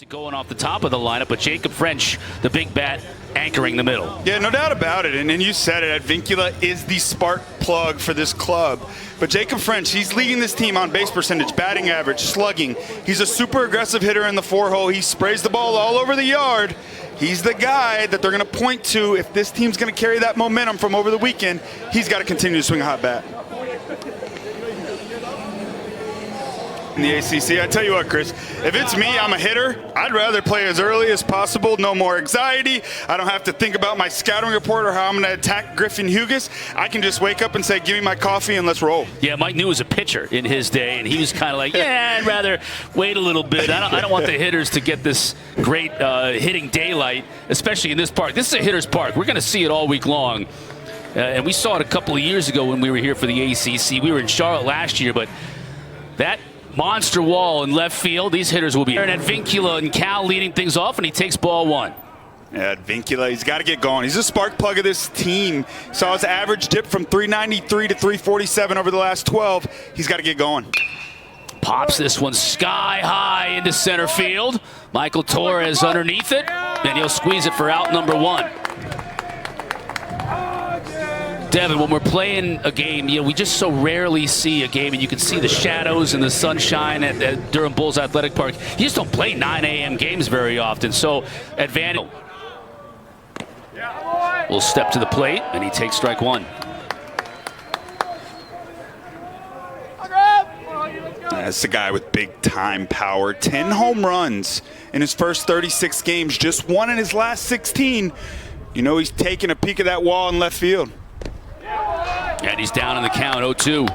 Going off the top of the lineup, but Jacob French, the big bat, anchoring the middle. Yeah, no doubt about it. And you said it, Advincula is the spark plug for this club. But Jacob French, he's leading this team on base percentage, batting average, slugging. He's a super aggressive hitter in the four-hole. He sprays the ball all over the yard. He's the guy that they're going to point to if this team's going to carry that momentum from over the weekend. He's got to continue to swing a hot bat. In the ACC, I tell you what, Chris, if it's me, I'm a hitter. I'd rather play as early as possible, no more anxiety. I don't have to think about my scouting report or how I'm going to attack Griffin Hugas. I can just wake up and say, give me my coffee and let's roll. Yeah, Mike New was a pitcher in his day, and he was kind of like, yeah, I'd rather wait a little bit. I don't want the hitters to get this great hitting daylight, especially in this park. This is a hitter's park. We're going to see it all week long. And we saw it a couple of years ago when we were here for the ACC. We were in Charlotte last year, but that monster wall in left field, these hitters will be here. And Advincula and Cal leading things off, and he takes ball one. Yeah, Advincula, he's got to get going. He's a spark plug of this team. Saw his average dip from 393 to 347 over the last 12. He's got to get going. Pops this one sky high into center field. Michael Torres underneath it, and he'll squeeze it for out number one. Devin, when we're playing a game, we just so rarely see a game, and you can see the shadows and the sunshine at Durham Bulls Athletic Park. You just don't play 9 a.m. games very often, so advantage. Will step to the plate, and he takes strike one. That's the guy with big-time power. 10 home runs in his first 36 games, just one in his last 16. You know he's taking a peek at that wall in left field. And he's down in the count, 0-2.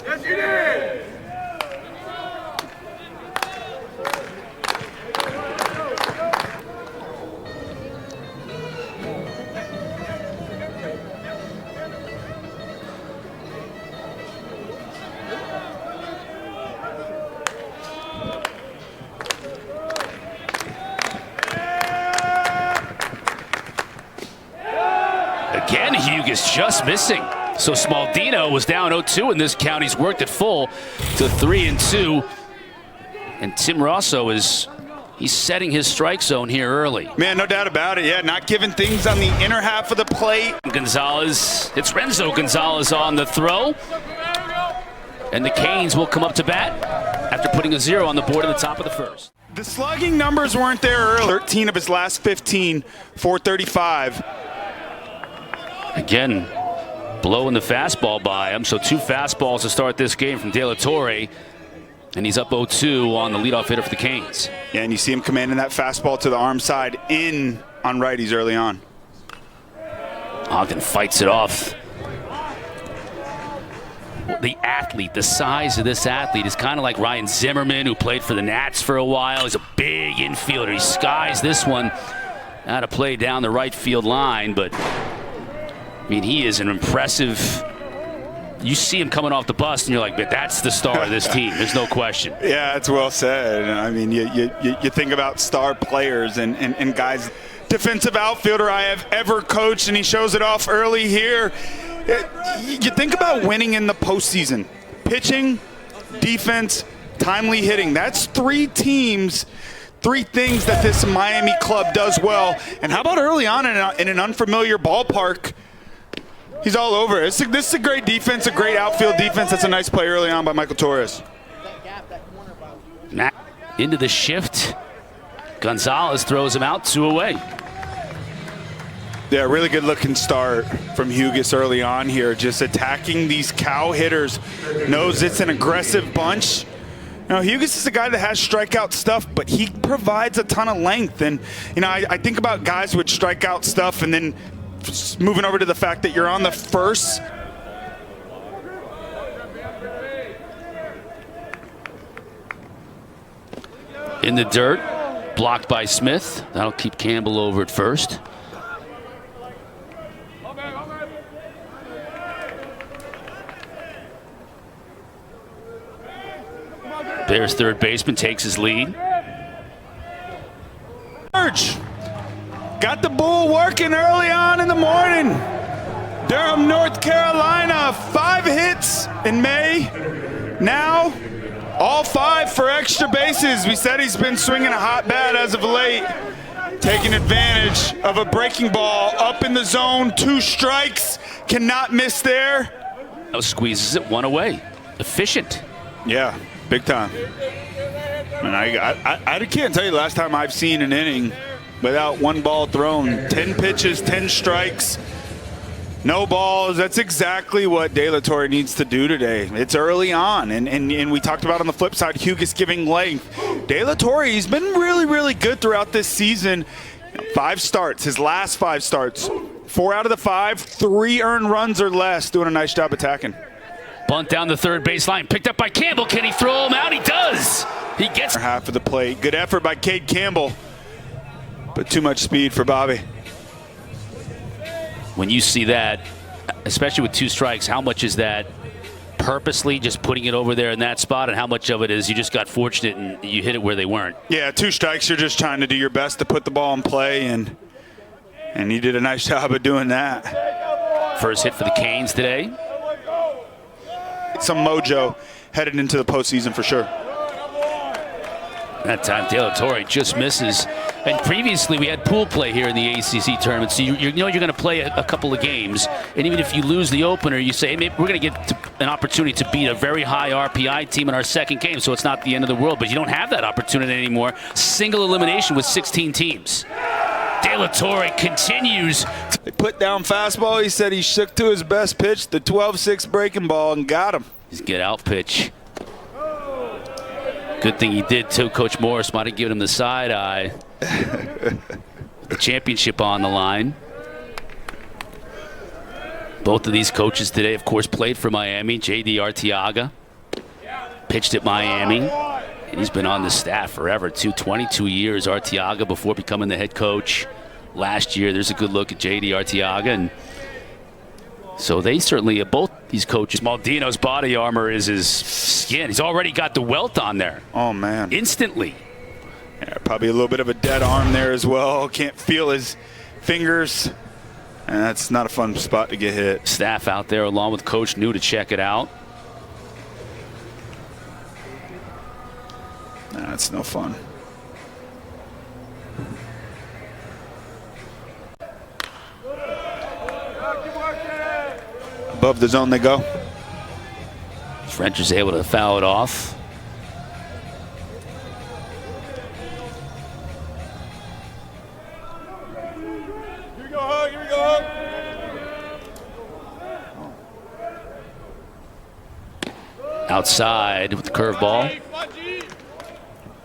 Yes, you did. Again, Hugas just missing. So Smaldino was down 0-2 in this count. He's worked it full to 3-2. And Tim Rosso he's setting his strike zone here early. Man, no doubt about it. Yeah, not giving things on the inner half of the plate. Gonzalez, it's Renzo Gonzalez on the throw. And the Canes will come up to bat after putting a 0 on the board at the top of the first. The slugging numbers weren't there early. 13 of his last 15, 435. Again, blowing the fastball by him. So 2 fastballs to start this game from De La Torre. And he's up 0-2 on the leadoff hitter for the Canes. Yeah, and you see him commanding that fastball to the arm side in on righties early on. Ogden fights it off. The athlete, the size of this athlete is kind of like Ryan Zimmerman, who played for the Nats for a while. He's a big infielder. He skies this one out of play down the right field line, but I mean, he is an impressive. You see him coming off the bus, and you're like, but that's the star of this team. There's no question. Yeah, it's well said. I mean, you think about star players and guys. Defensive outfielder I have ever coached, and he shows it off early here. You think about winning in the postseason. Pitching, defense, timely hitting. That's 3 teams. 3 things that this Miami club does well. And how about early on in an unfamiliar ballpark? He's all over it. This is a great defense, a great outfield defense. That's a nice play early on by Michael Torres. Into the shift. Gonzalez throws him out, 2 away. Yeah, really good looking start from Hugas early on here. Just attacking these Cal hitters. Knows it's an aggressive bunch. Now, Hugas is a guy that has strikeout stuff, but he provides a ton of length. And, I think about guys with strikeout stuff and then moving over to the fact that you're on the first. In the dirt, blocked by Smith. That'll keep Campbell over at first. Bears third baseman takes his lead. Got the bull working early on in the morning. Durham, North Carolina, 5 hits in May. Now, all 5 for extra bases. We said he's been swinging a hot bat as of late. Taking advantage of a breaking ball up in the zone. 2 strikes. Cannot miss there. Oh, squeezes it 1 away. Efficient. Yeah, big time. And I can't tell you the last time I've seen an inning without 1 ball thrown. 10 pitches, 10 strikes, no balls. That's exactly what De La Torre needs to do today. It's early on, and we talked about on the flip side, Hugus giving length. De La Torre, he's been really, really good throughout this season. 5 starts, his last 5 starts. 4 out of the 5, 3 earned runs or less, doing a nice job attacking. Bunt down the third baseline, picked up by Campbell. Can he throw him out? He does. He gets half of the plate. Good effort by Cade Campbell, but too much speed for Bobby. When you see that, especially with 2 strikes, how much is that purposely just putting it over there in that spot, and how much of it is you just got fortunate and you hit it where they weren't? Yeah, 2 strikes, you're just trying to do your best to put the ball in play, and he did a nice job of doing that. First hit for the Canes today. Some mojo headed into the postseason for sure. That time, De La Torre just misses. And previously, we had pool play here in the ACC tournament, so you know you're going to play a couple of games. And even if you lose the opener, you say, hey, maybe we're going to get an opportunity to beat a very high RPI team in our second game, so it's not the end of the world. But you don't have that opportunity anymore. Single elimination with 16 teams. De La Torre continues. They put down fastball. He said he shook to his best pitch, the 12-6 breaking ball, and got him. His get out pitch. Good thing he did too. Coach Morris might have given him the side eye. The championship on the line. Both of these coaches today, of course, played for Miami. J.D. Arteaga pitched at Miami, and he's been on the staff forever too. 22 years, Arteaga, before becoming the head coach last year. There's a good look at J.D. Arteaga, and so they certainly, both these coaches, Maldino's body armor is his skin. He's already got the welt on there. Oh, man. Instantly. Yeah, probably a little bit of a dead arm there as well. Can't feel his fingers. And that's not a fun spot to get hit. Staff out there along with Coach New to check it out. That's no fun. Above the zone they go. French is able to foul it off. Here we go, Hug. Here we go, Hug. Outside with the curveball.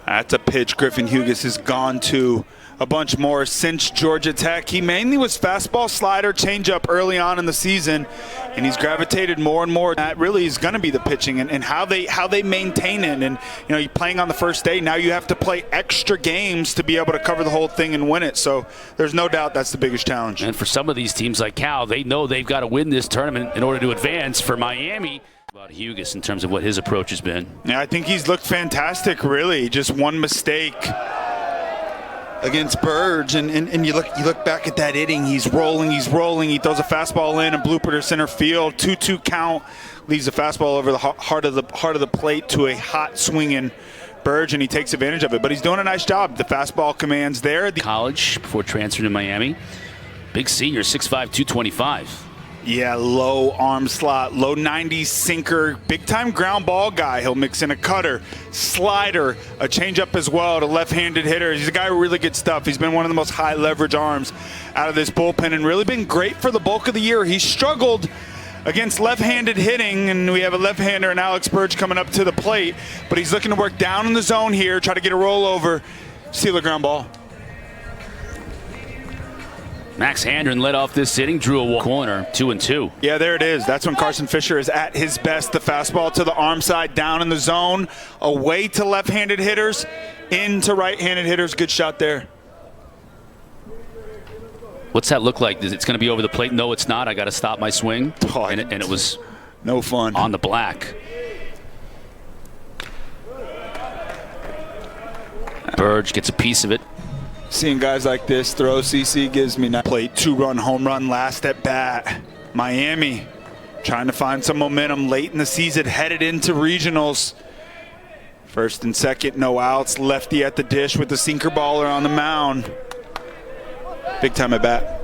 That's a pitch Griffin Hugus has gone to a bunch more since Georgia Tech. He mainly was fastball, slider, changeup early on in the season, and he's gravitated more and more. That really is going to be the pitching and how they maintain it. And you know, you're playing on the first day. Now you have to play extra games to be able to cover the whole thing and win it. So there's no doubt that's the biggest challenge. And for some of these teams like Cal, they know they've got to win this tournament in order to advance. For Miami, about Hugus in terms of what his approach has been. Yeah, I think he's looked fantastic, really. Just one mistake against Burge, and you look back at that inning. He's rolling. He throws a fastball in, a blooper to center field. 2-2 count, leaves a fastball over the heart of the plate to a hot swinging Burge, and he takes advantage of it. But he's doing a nice job. The fastball commands there. College before transferring to Miami. Big senior, 6'5", 225. Yeah, low arm slot, low 90s sinker, big-time ground ball guy. He'll mix in a cutter, slider, a changeup as well to left-handed hitters. He's a guy with really good stuff. He's been one of the most high-leverage arms out of this bullpen and really been great for the bulk of the year. He struggled against left-handed hitting, and we have a left-hander in Alex Burge coming up to the plate, but he's looking to work down in the zone here, try to get a rollover, steal a ground ball. Max Handren led off this inning, drew a corner, 2-2. Yeah, there it is. That's when Carson Fisher is at his best. The fastball to the arm side, down in the zone, away to left-handed hitters, into right-handed hitters. Good shot there. What's that look like? It's going to be over the plate? No, it's not. I got to stop my swing. Oh, and it was no fun on the black. Burge gets a piece of it. Seeing guys like this throw, CC gives me that plate. 2-run home run last at bat. Miami trying to find some momentum late in the season, headed into regionals. First and second, no outs. Lefty at the dish with the sinker baller on the mound. Big time at bat.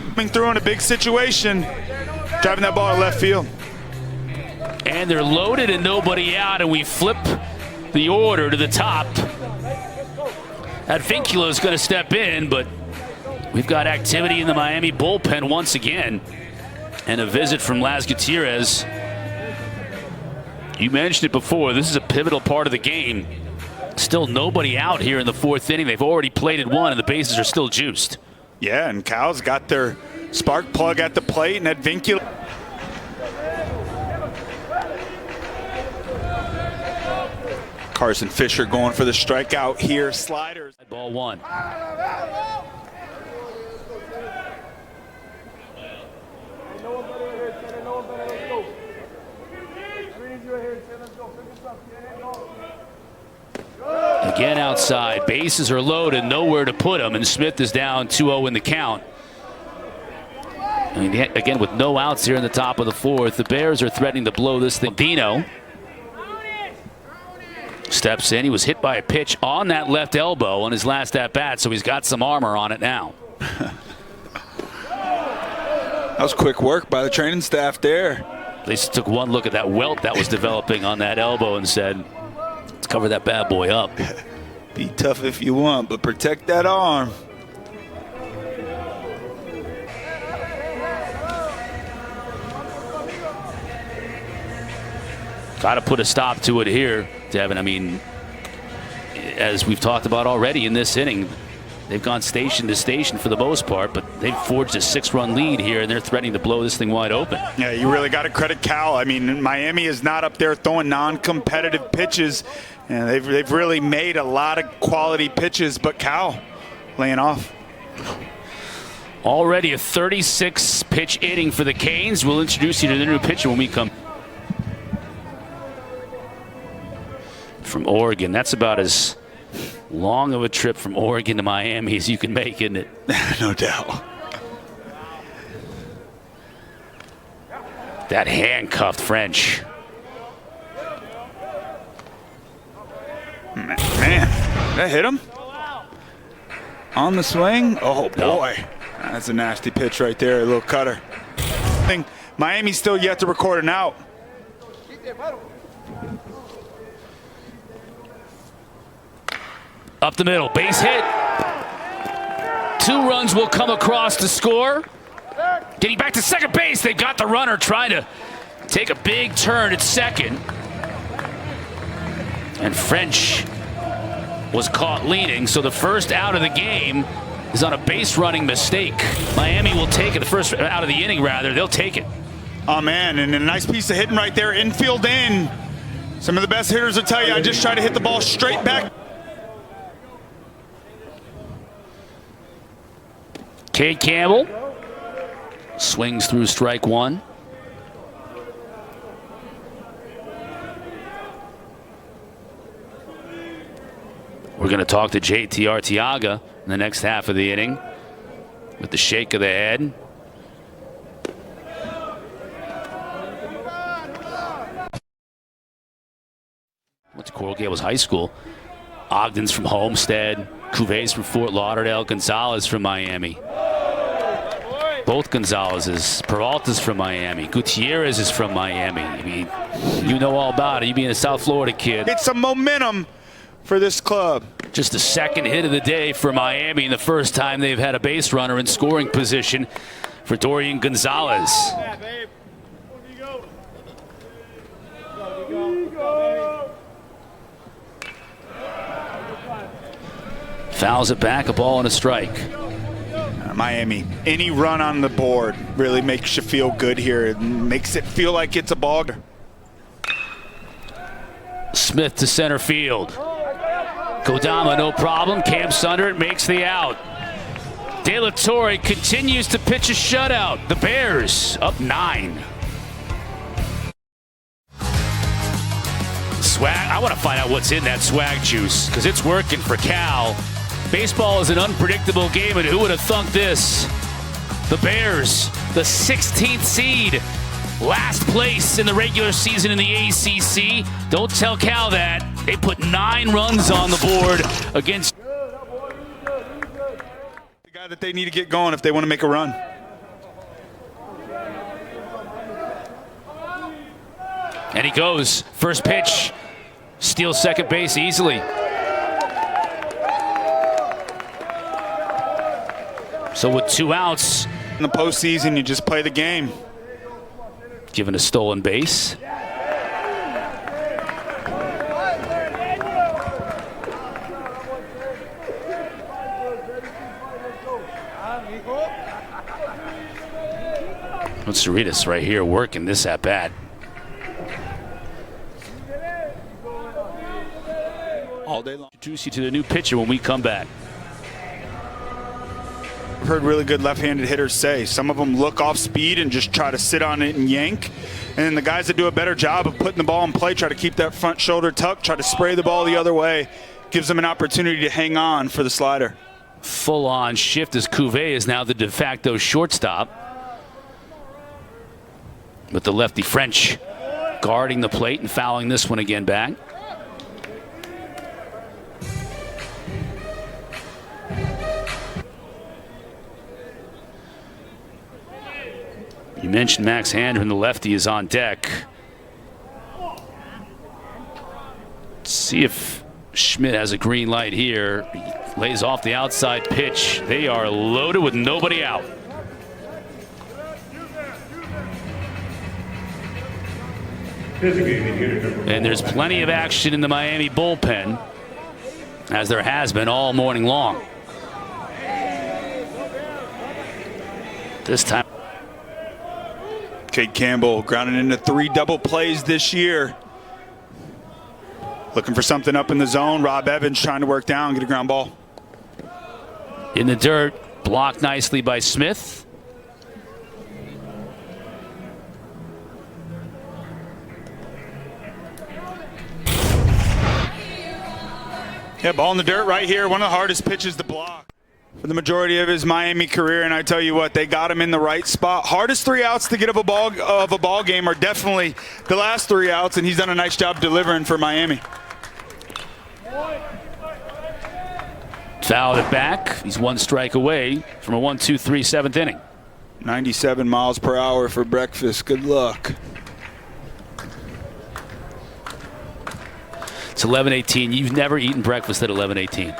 Coming through in a big situation, driving that ball to left field. And they're loaded and nobody out, and we flip the order to the top. Advincula is going to step in, but we've got activity in the Miami bullpen once again. And a visit from Las Gutierrez. You mentioned it before, this is a pivotal part of the game. Still nobody out here in the fourth inning. They've already plated one, and the bases are still juiced. Yeah, and Cal's got their spark plug at the plate, and Advincula. Carson Fisher going for the strikeout here. Sliders. Ball one. Again outside. Bases are loaded, nowhere to put them, and Smith is down 2-0 in the count. I mean, again, with no outs here in the top of the fourth, the Bears are threatening to blow this thing. Dino steps in. He was hit by a pitch on that left elbow on his last at-bat, so he's got some armor on it now. That was quick work by the training staff there. They just took one look at that welt that was developing on that elbow and said, let's cover that bad boy up. Be tough if you want, but protect that arm. Got to put a stop to it here, Devin. I mean, as we've talked about already in this inning, they've gone station to station for the most part, but they've forged a 6-run lead here, and they're threatening to blow this thing wide open. Yeah, you really got to credit Cal. I mean, Miami is not up there throwing non-competitive pitches, and they've really made a lot of quality pitches, but Cal laying off. Already a 36-pitch inning for the Canes. We'll introduce you to the new pitcher when we come. From Oregon, that's about as long of a trip from Oregon to Miami as you can make, isn't it? No doubt. That handcuffed French. Man, that hit him? On the swing? Oh, boy. No. That's a nasty pitch right there, a little cutter. I think Miami's still yet to record an out. Up the middle, base hit. 2 runs will come across to score. Getting back to second base, they got the runner trying to take a big turn at second. And French was caught leaning, so the first out of the game is on a base running mistake. Miami will take it, the first out of the inning rather, they'll take it. Oh man, and a nice piece of hitting right there, infield in. Some of the best hitters will tell you, I just try to hit the ball straight back. Cade Campbell swings through strike one. We're going to talk to JT Arteaga in the next half of the inning with the shake of the head. Went to Coral Gables High School. Ogden's from Homestead. Cuvées from Fort Lauderdale. Gonzalez from Miami. Both Gonzalez's. Peralta's from Miami. Gutierrez is from Miami. I mean, you know all about it. You being a South Florida kid. It's some momentum for this club. Just the second hit of the day for Miami, and the first time they've had a base runner in scoring position for Dorian Gonzalez. Fouls it back, a ball and a strike. Miami, any run on the board really makes you feel good here. It makes it feel like it's a ball. Smith to center field. Kodama, no problem. Camps under it, makes the out. De La Torre continues to pitch a shutout. The Bears up 9. Swag. I want to find out what's in that swag juice because it's working for Cal. Baseball is an unpredictable game, and who would have thunk this? The Bears, the 16th seed, last place in the regular season in the ACC. Don't tell Cal that. They put 9 runs on the board against The guy that they need to get going if they want to make a run. And he goes. First pitch. Steals second base easily. So with 2 outs. In the postseason, you just play the game. Given a stolen base. Cerritos right here working this at bat. All day long. Introduce you to the new pitcher when we come back. I've heard really good left-handed hitters say some of them look off speed and just try to sit on it and yank. And then the guys that do a better job of putting the ball in play try to keep that front shoulder tucked, try to spray the ball the other way. Gives them an opportunity to hang on for the slider. Full-on shift as Cuvée is now the de facto shortstop. With the lefty French guarding the plate and fouling this one again back. You mentioned Max Handren, the lefty, is on deck. Let's see if Schmidt has a green light here. He lays off the outside pitch. They are loaded with nobody out. And there's plenty of action in the Miami bullpen, as there has been all morning long. This time. Cade Campbell grounding into 3 double plays this year. Looking for something up in the zone. Rob Evans trying to work down, get a ground ball. In the dirt, blocked nicely by Smith. Yeah, ball in the dirt right here. One of the hardest pitches to block for the majority of his Miami career, and I tell you what, they got him in the right spot. Hardest 3 outs to get of a ball game are definitely the last 3 outs, and he's done a nice job delivering for Miami. Fouled it back. He's 1 strike away from a 1-2-3 7th inning. 97 miles per hour for breakfast. Good luck. It's 11:18. You've never eaten breakfast at 11:18.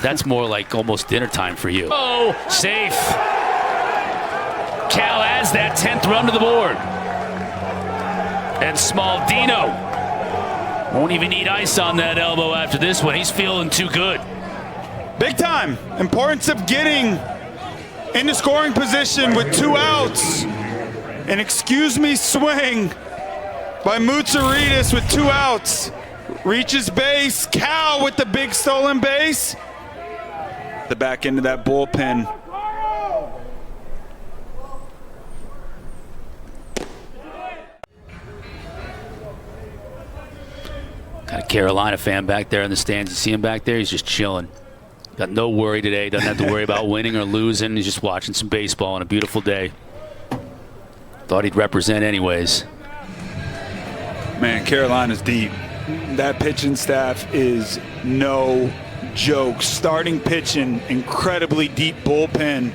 That's more like almost dinner time for you. Oh, safe. Cal adds that 10th run to the board. And Smaldino won't even need ice on that elbow after this one. He's feeling too good. Big time. Importance of getting into scoring position with 2 outs. An excuse me swing by Mutsaritas with 2 outs. Reaches base. Cal with the big stolen base. The back end of that bullpen. Got a Carolina fan back there in the stands. You see him back there? He's just chilling. Got no worry today. Doesn't have to worry about winning or losing. He's just watching some baseball on a beautiful day. Thought he'd represent anyways. Man, Carolina's deep. That pitching staff is no joke. Starting pitching, incredibly deep bullpen.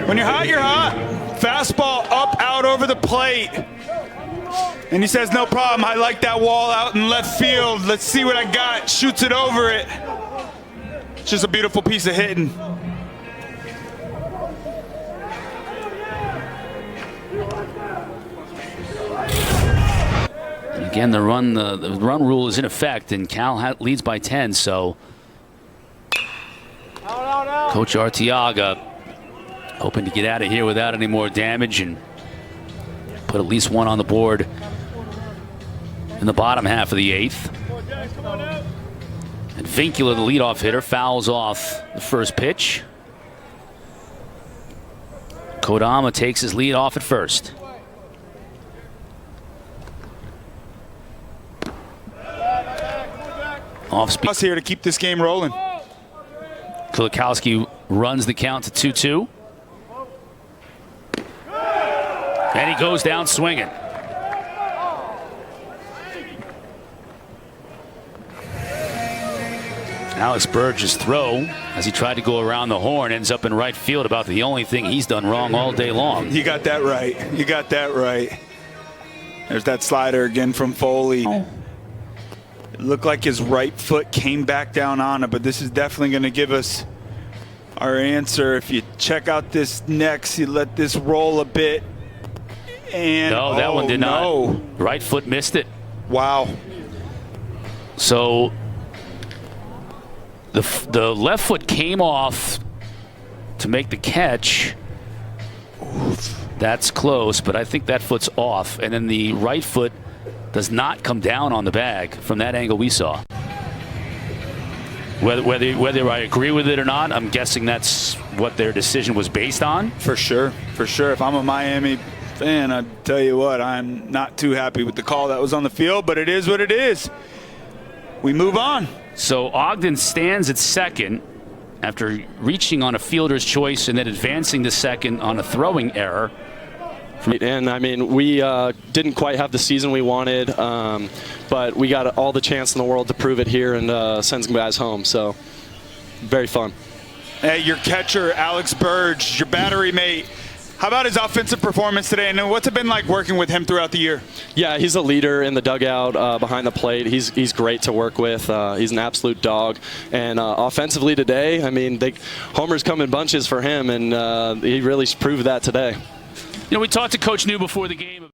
When you're hot, you're hot. Fastball up, out, over the plate. And he says, no problem. I like that wall out in left field. Let's see what I got. Shoots it over it. It's just a beautiful piece of hitting. Again, the run rule is in effect, and Cal leads by 10. So, Coach Arteaga hoping to get out of here without any more damage and put at least 1 on the board in the bottom half of the 8th. And Vincula, the leadoff hitter, fouls off the first pitch. Kodama takes his lead off at first. Off speed. Us here to keep this game rolling. Kulikowski runs the count to 2-2. And he goes down swinging. Alex Burge's throw, as he tried to go around the horn, ends up in right field. About the only thing he's done wrong all day long. You got that right. You got that right. There's that slider again from Foley. It looked like his right foot came back down on it, but this is definitely going to give us our answer. If you check out this next, you let this roll a bit. And no, that one did no. not. Right foot missed it. Wow. So the left foot came off to make the catch. That's close, but I think that foot's off. And then the right foot does not come down on the bag from that angle we saw. Whether I agree with it or not, I'm guessing that's what their decision was based on. For sure, for sure. If I'm a Miami fan, I tell you what, I'm not too happy with the call that was on the field, but it is what it is. We move on. So Ogden stands at second after reaching on a fielder's choice and then advancing to second on a throwing error. And I mean, we didn't quite have the season we wanted, but we got all the chance in the world to prove it here and send some guys home. So very fun. Hey, your catcher, Alex Burge, your battery mate. How about his offensive performance today? And what's it been like working with him throughout the year? Yeah, he's a leader in the dugout, behind the plate. He's great to work with. He's an absolute dog. And offensively today, I mean, homers come in bunches for him, and he really proved that today. You know, we talked to Coach New before the game.